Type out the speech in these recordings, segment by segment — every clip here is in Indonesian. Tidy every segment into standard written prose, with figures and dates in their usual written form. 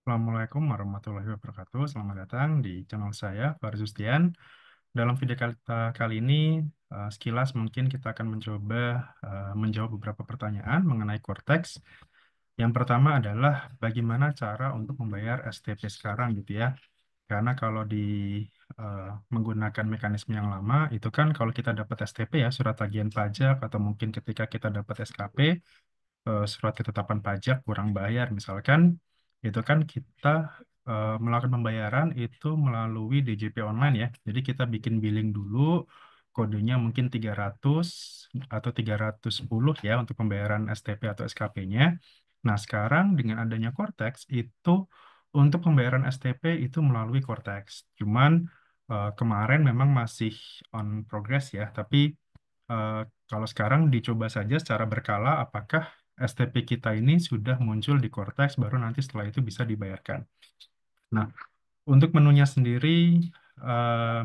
Assalamualaikum warahmatullahi wabarakatuh. Selamat datang di channel saya, Faris Justian. Dalam video kali ini, sekilas mungkin kita akan mencoba menjawab beberapa pertanyaan mengenai Cortex. Yang pertama adalah bagaimana cara untuk membayar STP sekarang gitu ya. Karena kalau eh, menggunakan mekanisme yang lama, itu kan kalau kita dapat STP ya, surat tagihan pajak, atau mungkin ketika kita dapat SKP, surat ketetapan pajak kurang bayar misalkan itu kan kita melakukan pembayaran itu melalui DJP online ya. Jadi kita bikin billing dulu, kodenya mungkin 300 atau 310 ya untuk pembayaran STP atau SKP-nya. Nah, sekarang dengan adanya Cortex itu untuk pembayaran STP itu melalui Cortex. Cuman kemarin memang masih on progress ya, tapi eh, kalau sekarang dicoba saja secara berkala apakah STP kita ini sudah muncul di Cortex baru nanti setelah itu bisa dibayarkan. Nah, untuk menunya sendiri eh,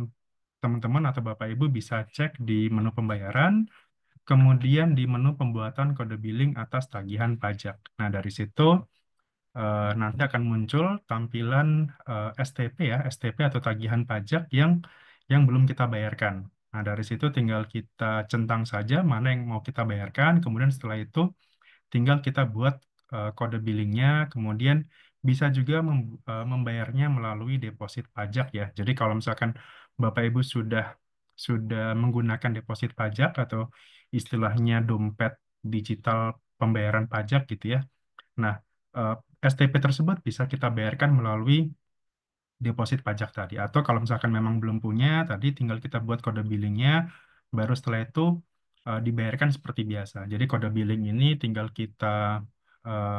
teman-teman atau Bapak Ibu bisa cek di menu pembayaran, kemudian di menu pembuatan kode billing atas tagihan pajak. Nah, dari situ nanti akan muncul tampilan STP ya, STP atau tagihan pajak yang belum kita bayarkan. Nah, dari situ tinggal kita centang saja mana yang mau kita bayarkan, kemudian setelah itu tinggal kita buat kode billingnya, kemudian bisa juga membayarnya melalui deposit pajak ya. Jadi kalau misalkan Bapak Ibu sudah menggunakan deposit pajak atau istilahnya dompet digital pembayaran pajak gitu ya. Nah, eh, STP tersebut bisa kita bayarkan melalui deposit pajak tadi. Atau kalau misalkan memang belum punya, tadi tinggal kita buat kode billingnya, baru setelah itu dibayarkan seperti biasa. Jadi kode billing ini tinggal kita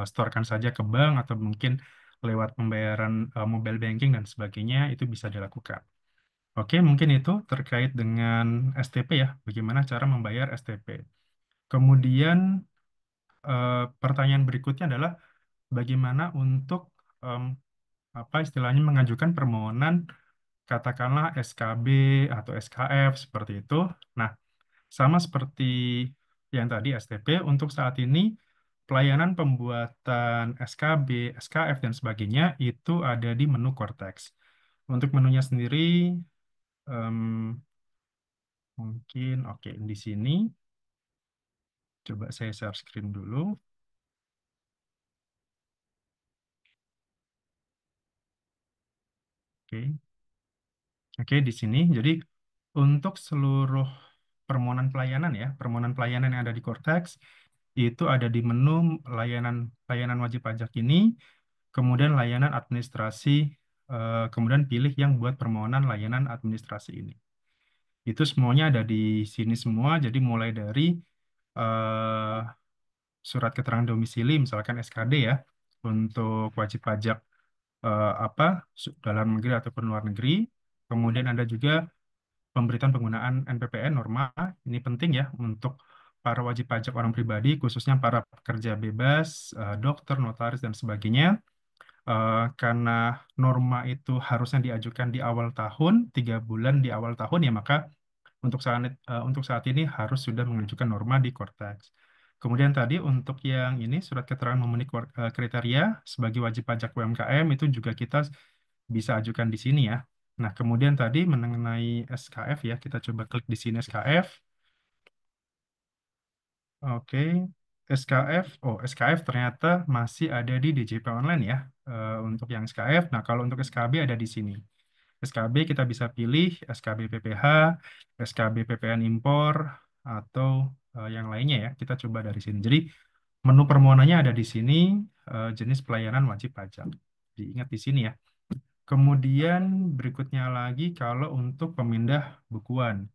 storekan saja ke bank atau mungkin lewat pembayaran mobile banking dan sebagainya, itu bisa dilakukan. Oke, mungkin itu terkait dengan STP ya, bagaimana cara membayar STP. Kemudian pertanyaan berikutnya adalah bagaimana untuk em, apa istilahnya mengajukan permohonan katakanlah SKB atau SKF seperti itu. Nah, sama seperti yang tadi STP, untuk saat ini pelayanan pembuatan SKB, SKF, dan sebagainya itu ada di menu Cortex. Untuk menunya sendiri, em, mungkin oke di sini. Coba saya share screen dulu. Oke, oke di sini. Jadi untuk seluruh permohonan pelayanan ya, permohonan pelayanan yang ada di Cortex itu ada di menu layanan layanan wajib pajak ini, kemudian layanan administrasi, kemudian pilih yang buat permohonan layanan administrasi ini. Itu semuanya ada di sini semua, jadi mulai dari eh, surat keterangan domisili, misalkan SKD ya, untuk wajib pajak apa dalam negeri ataupun luar negeri. Kemudian ada juga pemberitaan penggunaan NPPN norma. Ini penting ya untuk para wajib pajak orang pribadi, khususnya para pekerja bebas, dokter, notaris, dan sebagainya. Karena norma itu harusnya diajukan di awal tahun, 3 bulan di awal tahun ya, maka untuk saat ini harus sudah mengajukan norma di Cortex. Kemudian tadi untuk yang ini surat keterangan memenuhi kriteria sebagai wajib pajak UMKM itu juga kita bisa ajukan di sini ya. Nah, kemudian tadi mengenai SKF ya, kita coba klik di sini SKF. Oke, SKF. Oh, SKF ternyata masih ada di DJP Online ya. Untuk yang SKF. Nah, kalau untuk SKB ada di sini. SKB kita bisa pilih SKB PPH, SKB PPN impor, atau yang lainnya ya. Kita coba dari sini. Jadi menu permohonannya ada di sini, jenis pelayanan wajib pajak. Diingat di sini ya. Kemudian berikutnya lagi kalau untuk pemindah bukuan.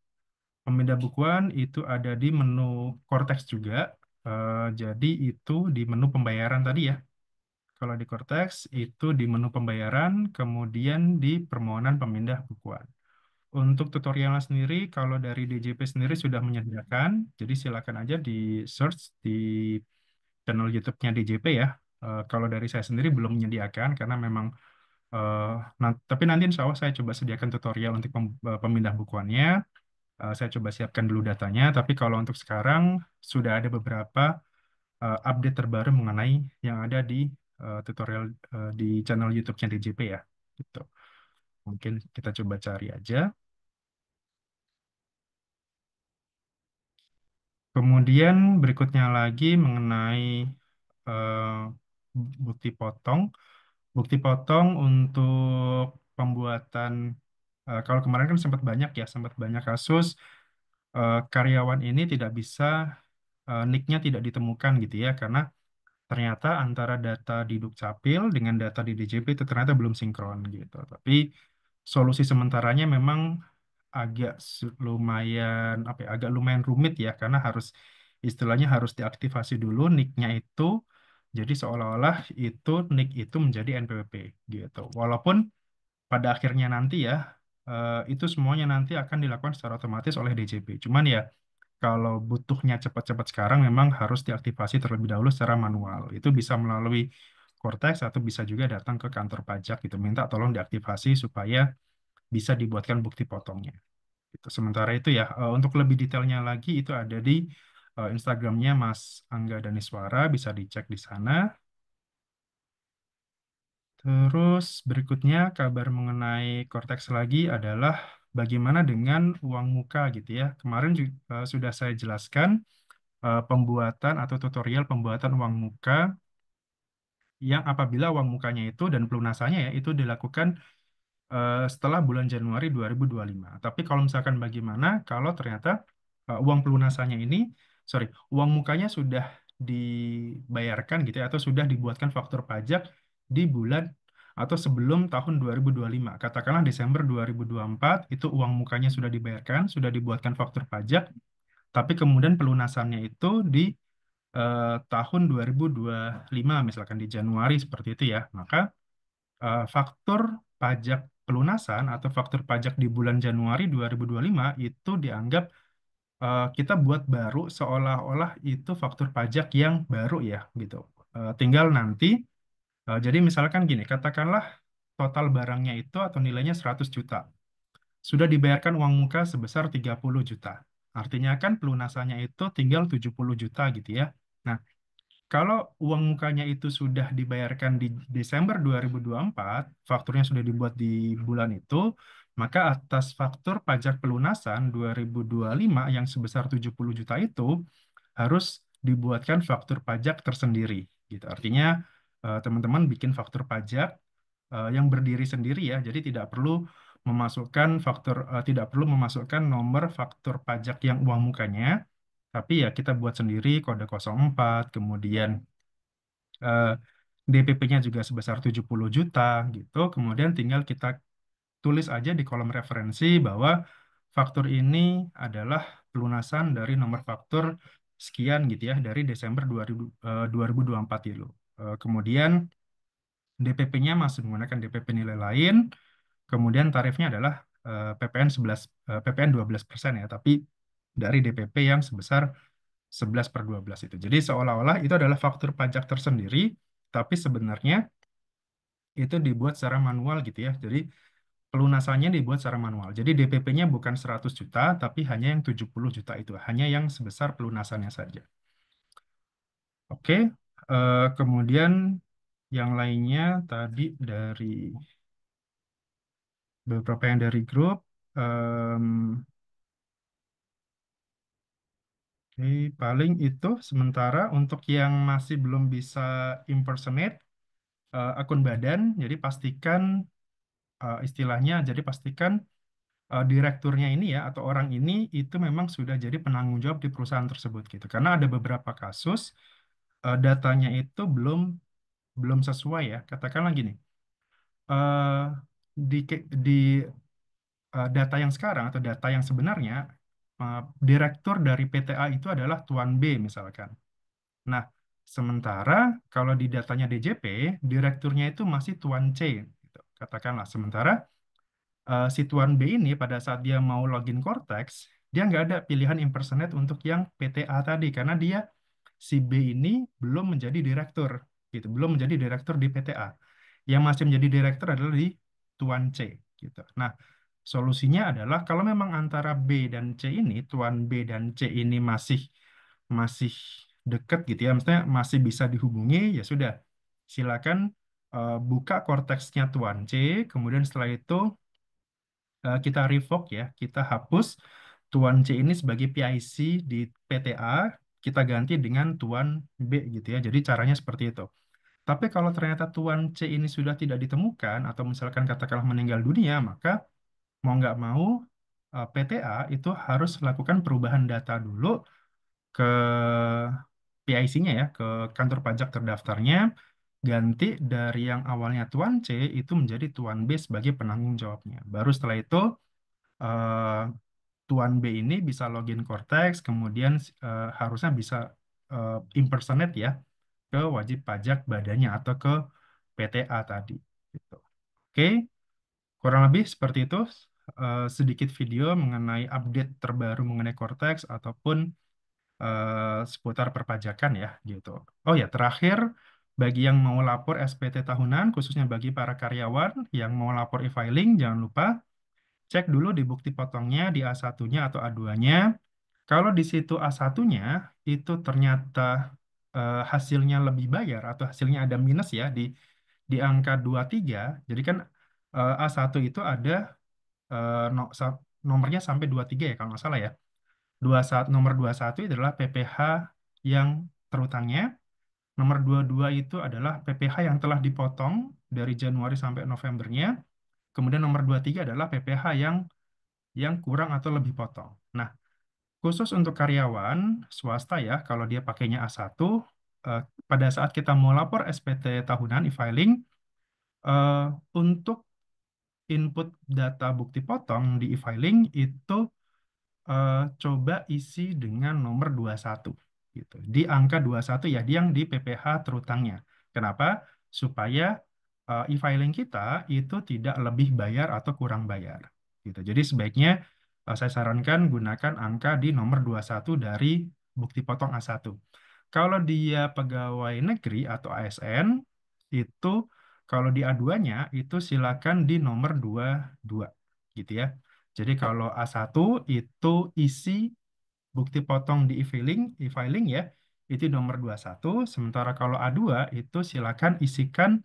Pemindah bukuan itu ada di menu Cortex juga. Jadi itu di menu pembayaran tadi ya. Kalau di Cortex itu di menu pembayaran, kemudian di permohonan pemindah bukuan. Untuk tutorialnya sendiri, kalau dari DJP sendiri sudah menyediakan, jadi silakan aja di search di channel YouTube-nya DJP ya. Kalau dari saya sendiri belum menyediakan karena memang eh, tapi nanti insya Allah saya coba sediakan tutorial untuk pemindah bukuannya. Saya coba siapkan dulu datanya. Tapi kalau untuk sekarang sudah ada beberapa update terbaru mengenai yang ada di tutorial di channel YouTube-nya DJP ya. Gitu. Mungkin kita coba cari aja. Kemudian berikutnya lagi mengenai eh, bukti potong. Bukti potong untuk pembuatan, kalau kemarin kan sempat banyak ya, sempat banyak kasus karyawan ini tidak bisa, nicknya tidak ditemukan gitu ya, karena ternyata antara data di Dukcapil dengan data di DJP itu ternyata belum sinkron gitu. Tapi solusi sementaranya memang agak lumayan apa ya, agak lumayan rumit ya, karena harus istilahnya harus diaktifasi dulu nicknya itu. Jadi seolah-olah itu nick itu menjadi NPWP gitu. Walaupun pada akhirnya nanti ya itu semuanya nanti akan dilakukan secara otomatis oleh DJP. Cuman ya kalau butuhnya cepat-cepat sekarang memang harus diaktifasi terlebih dahulu secara manual. Itu bisa melalui Cortex atau bisa juga datang ke kantor pajak gitu, minta tolong diaktifasi supaya bisa dibuatkan bukti potongnya. Gitu. Sementara itu ya, untuk lebih detailnya lagi itu ada di Instagramnya Mas Angga Daniswara, bisa dicek di sana. Terus berikutnya kabar mengenai Cortex lagi adalah bagaimana dengan uang muka gitu ya. Kemarin juga sudah saya jelaskan pembuatan atau tutorial pembuatan uang muka yang apabila uang mukanya itu dan pelunasannya ya itu dilakukan setelah bulan Januari 2025. Tapi kalau misalkan bagaimana kalau ternyata uang pelunasannya ini, sorry, uang mukanya sudah dibayarkan gitu ya, atau sudah dibuatkan faktur pajak di bulan atau sebelum tahun 2025. Katakanlah Desember 2024 itu uang mukanya sudah dibayarkan, sudah dibuatkan faktur pajak, tapi kemudian pelunasannya itu di tahun 2025, misalkan di Januari seperti itu ya, maka faktur pajak pelunasan atau faktur pajak di bulan Januari 2025 itu dianggap kita buat baru seolah-olah itu faktur pajak yang baru ya gitu. Tinggal nanti, jadi misalkan gini, katakanlah total barangnya itu atau nilainya 100 juta. Sudah dibayarkan uang muka sebesar 30 juta. Artinya kan pelunasannya itu tinggal 70 juta gitu ya. Nah, kalau uang mukanya itu sudah dibayarkan di Desember 2024, fakturnya sudah dibuat di bulan itu, maka atas faktur pajak pelunasan 2025 yang sebesar 70 juta itu harus dibuatkan faktur pajak tersendiri. Gitu. Artinya teman-teman bikin faktur pajak yang berdiri sendiri ya, jadi tidak perlu memasukkan nomor faktur pajak yang uang mukanya, tapi ya kita buat sendiri kode 04, kemudian DPP-nya juga sebesar 70 juta gitu. Kemudian tinggal kita tulis aja di kolom referensi bahwa faktur ini adalah pelunasan dari nomor faktur sekian gitu ya dari Desember 2024 itu. Kemudian DPP-nya masih menggunakan DPP nilai lain. Kemudian tarifnya adalah PPN 12% ya, tapi dari DPP yang sebesar 11/12 itu. Jadi seolah-olah itu adalah faktur pajak tersendiri, tapi sebenarnya itu dibuat secara manual gitu ya. Jadi pelunasannya dibuat secara manual. Jadi DPP-nya bukan 100 juta, tapi hanya yang 70 juta itu. Hanya yang sebesar pelunasannya saja. Oke, kemudian yang lainnya tadi dari beberapa yang dari grup. em, oke, paling itu sementara untuk yang masih belum bisa impersonate akun badan, jadi pastikan istilahnya, jadi pastikan direkturnya ini ya atau orang ini itu memang sudah jadi penanggung jawab di perusahaan tersebut gitu. Karena ada beberapa kasus datanya itu belum sesuai ya. Katakanlah gini, eh, di data yang sekarang atau data yang sebenarnya eh, direktur dari PTA itu adalah Tuan B misalkan. Nah, sementara kalau di datanya DJP, direkturnya itu masih Tuan C gitu. Katakanlah sementara si Tuan B ini pada saat dia mau login Cortex, dia nggak ada pilihan impersonate untuk yang PTA tadi karena dia si B ini belum menjadi direktur gitu, belum menjadi direktur di PTA. Yang masih menjadi direktur adalah di Tuan C gitu. Nah, solusinya adalah kalau memang antara B dan C ini, Tuan B dan C ini masih masih dekat gitu ya, maksudnya masih bisa dihubungi, ya sudah silakan buka korteksnya Tuan C, kemudian setelah itu kita revoke ya, kita hapus Tuan C ini sebagai PIC di PTA, kita ganti dengan Tuan B gitu ya. Jadi caranya seperti itu. Tapi kalau ternyata Tuan C ini sudah tidak ditemukan atau misalkan katakanlah meninggal dunia, maka mau nggak mau PTA itu harus lakukan perubahan data dulu ke PIC-nya ya, ke kantor pajak terdaftarnya, ganti dari yang awalnya Tuan C itu menjadi Tuan B sebagai penanggung jawabnya. Baru setelah itu eh, Tuan B ini bisa login Cortex, kemudian harusnya bisa impersonate ya ke wajib pajak badannya atau ke PTA tadi. Gitu. Oke, kurang lebih seperti itu. Sedikit video mengenai update terbaru mengenai Cortex ataupun seputar perpajakan ya gitu. Oh ya, terakhir bagi yang mau lapor SPT tahunan, khususnya bagi para karyawan yang mau lapor e-filing, jangan lupa cek dulu di bukti potongnya di A1-nya atau A2-nya. Kalau di situ A1-nya itu ternyata hasilnya lebih bayar atau hasilnya ada minus ya di angka 23. Jadi kan A1 itu ada nomornya sampai 23 ya kalau nggak salah ya. 21, nomor 21 adalah PPh yang terutangnya. Nomor 22 itu adalah PPh yang telah dipotong dari Januari sampai Novembernya. Kemudian nomor 23 adalah PPh yang kurang atau lebih potong. Nah, khusus untuk karyawan swasta ya, kalau dia pakainya A1, eh, pada saat kita mau lapor SPT tahunan e-filing, eh, untuk input data bukti potong di e-filing itu eh, coba isi dengan nomor 21 gitu. Di angka 21 ya, di yang di PPh terutangnya. Kenapa? Supaya e-filing kita itu tidak lebih bayar atau kurang bayar gitu. Jadi sebaiknya saya sarankan gunakan angka di nomor 21 dari bukti potong A1. Kalau dia pegawai negeri atau ASN itu kalau di A2-nya itu silakan di nomor 22 gitu ya. Jadi kalau A1 itu isi bukti potong di e-filing ya, itu nomor 21. Sementara kalau A2 itu silakan isikan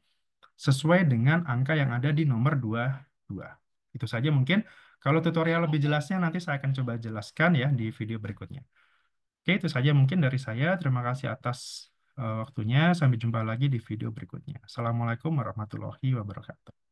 sesuai dengan angka yang ada di nomor 22. Itu saja mungkin. Kalau tutorial lebih jelasnya nanti saya akan coba jelaskan ya di video berikutnya. Oke, itu saja mungkin dari saya. Terima kasih atas waktunya. Sampai jumpa lagi di video berikutnya. Assalamualaikum warahmatullahi wabarakatuh.